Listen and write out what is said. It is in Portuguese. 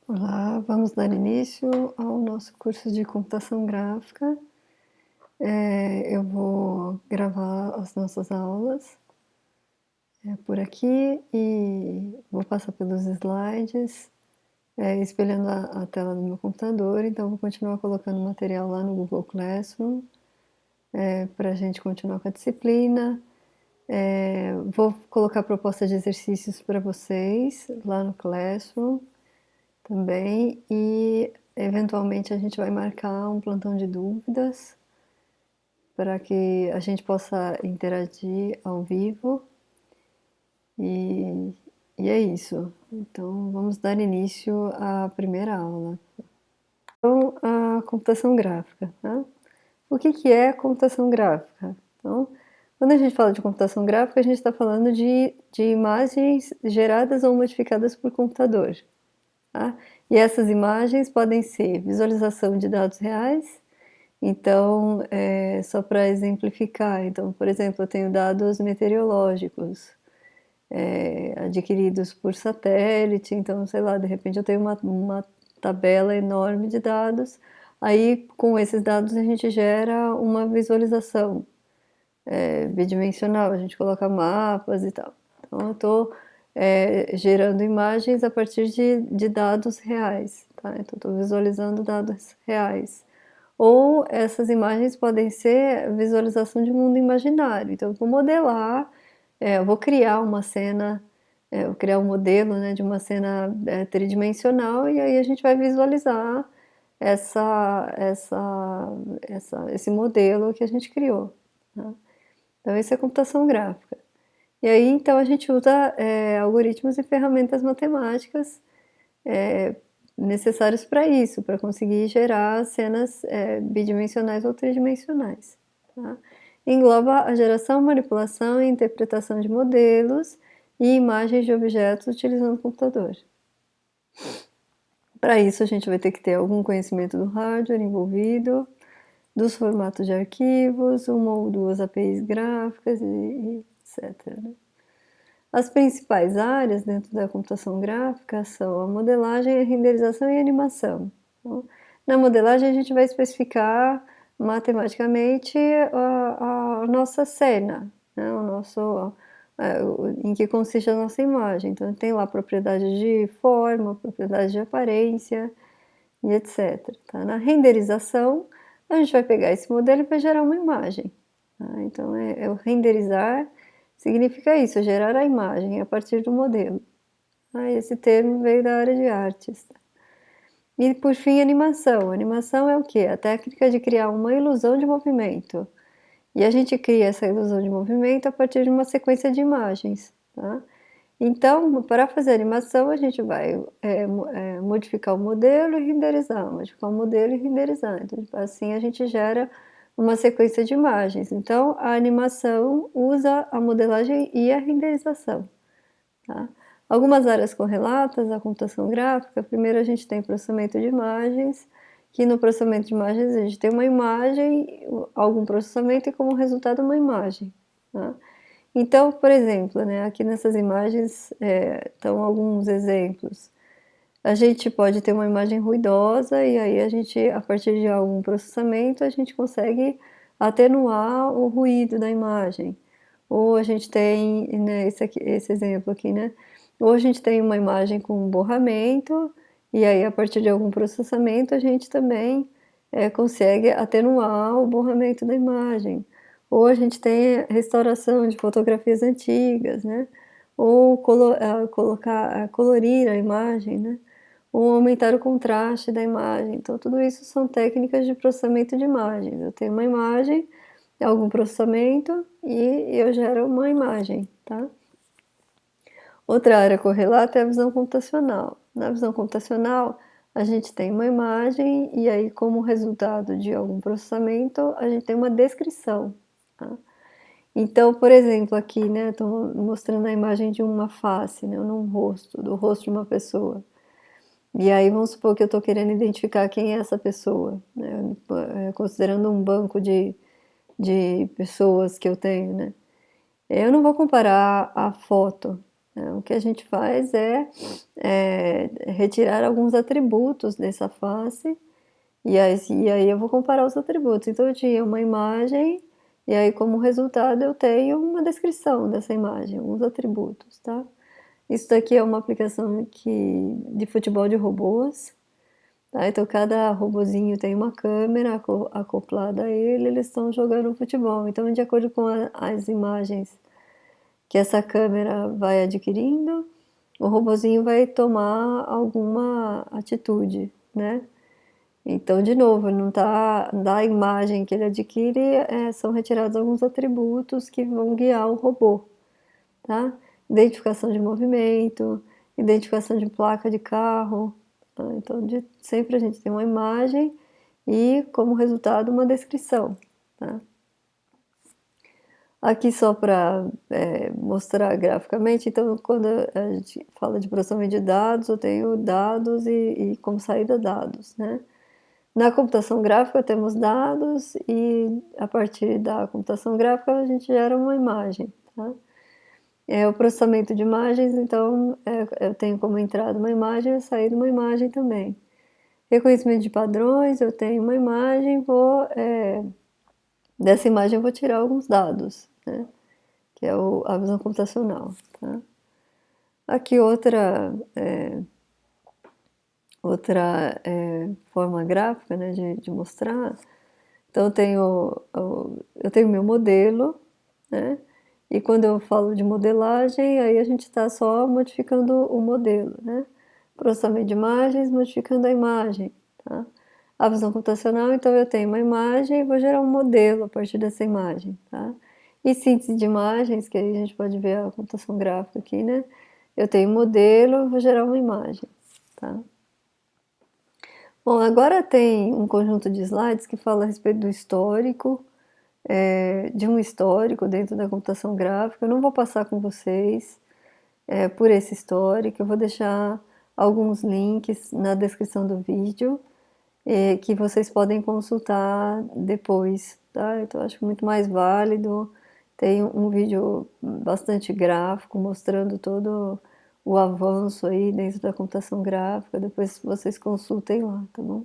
Olá, vamos dar início ao nosso curso de computação gráfica. Eu vou gravar as nossas aulas por aqui e vou passar pelos slides, espelhando a tela do meu computador. Então, vou continuar colocando material lá no Google Classroom para a gente continuar com a disciplina. Vou colocar proposta de exercícios para vocês lá no Classroom também, e eventualmente a gente vai marcar um plantão de dúvidas para que a gente possa interagir ao vivo. E, e é isso. Então, vamos dar início à primeira aula. Então, a computação gráfica, né? O que é computação gráfica? Então, quando a gente fala de computação gráfica, a gente está falando de imagens geradas ou modificadas por computador. Tá? E essas imagens podem ser visualização de dados reais. Então, só para exemplificar, então, por exemplo, eu tenho dados meteorológicos adquiridos por satélite. Então, sei lá, de repente eu tenho uma tabela enorme de dados. Aí, com esses dados, a gente gera uma visualização bidimensional, a gente coloca mapas e tal. Então, eu estou gerando imagens a partir de dados reais, tá? Então, estou visualizando dados reais. Ou essas imagens podem ser visualização de mundo imaginário. Então, eu vou modelar, eu vou criar uma cena, eu vou criar um modelo, né, de uma cena tridimensional, e aí a gente vai visualizar esse modelo que a gente criou, tá? Então, isso é computação gráfica. E aí, então, a gente usa algoritmos e ferramentas matemáticas necessários para isso, para conseguir gerar cenas bidimensionais ou tridimensionais. Tá? Engloba a geração, manipulação e interpretação de modelos e imagens de objetos utilizando o computador. Para isso, a gente vai ter que ter algum conhecimento do hardware envolvido, dos formatos de arquivos, uma ou duas APIs gráficas e etc. Né? As principais áreas dentro da computação gráfica são a modelagem, a renderização e a animação. Então, na modelagem, a gente vai especificar matematicamente a nossa cena, né? Em que consiste a nossa imagem. Então, tem lá propriedades de forma, propriedades de aparência e etc. Tá? Na renderização, a gente vai pegar esse modelo e vai gerar uma imagem. Tá? Então, o renderizar significa isso, gerar a imagem a partir do modelo. Esse termo veio da área de artes. Tá? E, por fim, animação. Animação é o quê? A técnica de criar uma ilusão de movimento. E a gente cria essa ilusão de movimento a partir de uma sequência de imagens. Tá? Então, para fazer animação, a gente vai modificar o modelo e renderizar, modificar o modelo e renderizar. Então, assim, a gente gera uma sequência de imagens. Então, a animação usa a modelagem e a renderização. Tá? Algumas áreas correlatas à computação gráfica. Primeiro, a gente tem processamento de imagens, que no processamento de imagens a gente tem uma imagem, algum processamento e como resultado uma imagem. Tá? Então, por exemplo, né, aqui nessas imagens estão alguns exemplos. A gente pode ter uma imagem ruidosa e aí a gente, a partir de algum processamento, a gente consegue atenuar o ruído da imagem. Ou a gente tem, né, esse exemplo aqui, né? Ou a gente tem uma imagem com borramento e aí a partir de algum processamento a gente também consegue atenuar o borramento da imagem. Ou a gente tem restauração de fotografias antigas, né? Ou colorir a imagem, né? Ou aumentar o contraste da imagem. Então, tudo isso são técnicas de processamento de imagens. Eu tenho uma imagem, algum processamento e eu gero uma imagem, tá? Outra área correlata é a visão computacional. Na visão computacional, a gente tem uma imagem e aí, como resultado de algum processamento, a gente tem uma descrição, tá? Então, por exemplo, aqui, né, estou mostrando a imagem de uma face, né, num rosto, do rosto de uma pessoa. E aí, vamos supor que eu estou querendo identificar quem é essa pessoa, né, considerando um banco de pessoas que eu tenho, né. Eu não vou comparar a foto, né? O que a gente faz é retirar alguns atributos dessa face, e aí eu vou comparar os atributos. Então eu tinha uma imagem, e aí como resultado eu tenho uma descrição dessa imagem, alguns atributos, tá? Isso daqui é uma aplicação de futebol de robôs, tá? Então cada robozinho tem uma câmera acoplada a ele, eles estão jogando futebol. Então, de acordo com as imagens que essa câmera vai adquirindo, o robozinho vai tomar alguma atitude, né? Então, de novo, não tá, da imagem que ele adquire, são retirados alguns atributos que vão guiar o robô, tá? Identificação de movimento, identificação de placa de carro, tá? Então, sempre a gente tem uma imagem e, como resultado, uma descrição, tá? Aqui só para mostrar graficamente, então quando a gente fala de processamento de dados, eu tenho dados e como saída dados, né? Na computação gráfica temos dados e a partir da computação gráfica a gente gera uma imagem, tá? O processamento de imagens, então eu tenho como entrada uma imagem e saída uma imagem também. Reconhecimento de padrões, eu tenho uma imagem, dessa imagem eu vou tirar alguns dados, né? Que é a visão computacional, tá? Aqui outra forma gráfica, né, de mostrar. Então eu tenho meu modelo, né? E quando eu falo de modelagem, aí a gente está só modificando o modelo, né? Processamento de imagens, modificando a imagem, tá? A visão computacional, então eu tenho uma imagem e vou gerar um modelo a partir dessa imagem, tá? E síntese de imagens, que aí a gente pode ver a computação gráfica aqui, né? Eu tenho um modelo, vou gerar uma imagem, tá? Bom, agora tem um conjunto de slides que fala a respeito do histórico, de um histórico dentro da computação gráfica. Eu não vou passar com vocês por esse histórico, eu vou deixar alguns links na descrição do vídeo, que vocês podem consultar depois, tá? Então, eu acho muito mais válido. Tem um vídeo bastante gráfico, mostrando todo o avanço aí dentro da computação gráfica. Depois vocês consultem lá, tá bom?